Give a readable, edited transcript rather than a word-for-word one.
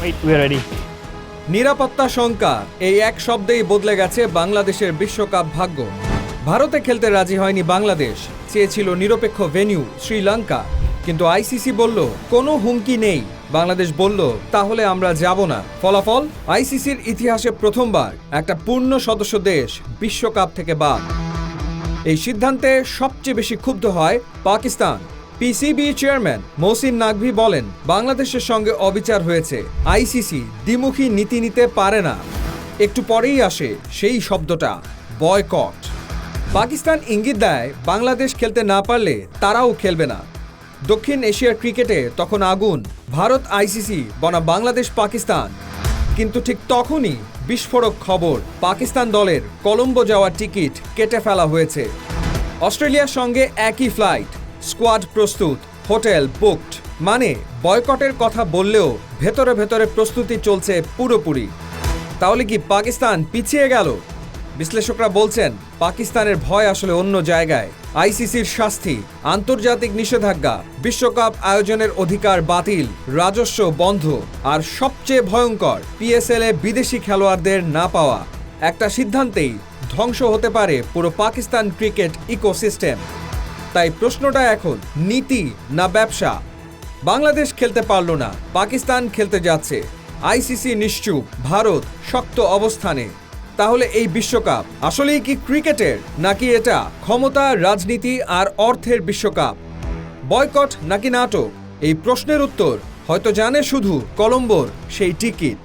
Wait, we are ready. নিরাপত্তা শঙ্কা এই এক শব্দেই বদলে গেছে বাংলাদেশের বিশ্বকাপ ভাগ্য। ভারতে খেলতে রাজি হয়নি বাংলাদেশ, চেয়েছিল নিরপেক্ষ ভেন্যু শ্রীলঙ্কা, কিন্তু আইসিসি বলল কোনো হুমকি নেই। বাংলাদেশ বলল তাহলে আমরা যাব না। ফলাফল, আইসিসির ইতিহাসে প্রথমবার একটা পূর্ণ সদস্য দেশ বিশ্বকাপ থেকে বাদ। এই সিদ্ধান্তে সবচেয়ে বেশি ক্ষুব্ধ হয় পাকিস্তান। পিসিবি চেয়ারম্যান মহসিন নাকভি বলেন, বাংলাদেশের সঙ্গে অবিচার হয়েছে, আইসিসি দ্বিমুখী নীতি নিতে পারে না। একটু পরেই আসে সেই শব্দটা, বয়কট। পাকিস্তান ইঙ্গিত দেয় বাংলাদেশ খেলতে না পারলে তারাও খেলবে না। দক্ষিণ এশিয়ার ক্রিকেটে তখন আগুন, ভারত আইসিসি বনাম বাংলাদেশ পাকিস্তান। কিন্তু ঠিক তখনই বিস্ফোরক খবর, পাকিস্তান দলের কলম্বো যাওয়ার টিকিট কেটে ফেলা হয়েছে। অস্ট্রেলিয়ার সঙ্গে একই ফ্লাইট, স্কোয়াড প্রস্তুত, হোটেল বুকড। মানে বয়কটের কথা বললেও ভেতরে ভেতরে প্রস্তুতি চলছে পুরোপুরি। তাহলে কি পাকিস্তান পিছিয়ে গেল? বিশ্লেষকরা বলছেন পাকিস্তানের ভয় আসলে অন্য জায়গায়। আইসিসির শাস্তি, আন্তর্জাতিক নিষেধাজ্ঞা, বিশ্বকাপ আয়োজনের অধিকার বাতিল, রাজস্ব বন্ধ, আর সবচেয়ে ভয়ঙ্কর পিএসএল এ বিদেশি খেলোয়াড়দের না পাওয়া। একটা সিদ্ধান্তেই ধ্বংস হতে পারে পুরো পাকিস্তান ক্রিকেট ইকোসিস্টেম। তাই প্রশ্নটা এখন নীতি না ব্যবসা? বাংলাদেশ খেলতে পারল না, পাকিস্তান খেলতে যাচ্ছে, আইসিসি নিশ্চুপ, ভারত শক্ত অবস্থানে। তাহলে এই বিশ্বকাপ আসলেই কি ক্রিকেটের, নাকি এটা ক্ষমতা, রাজনীতি আর অর্থের বিশ্বকাপ? বয়কট নাকি নাটক? এই প্রশ্নের উত্তর হয়তো জানে শুধু কলম্বোর সেই টিকিট।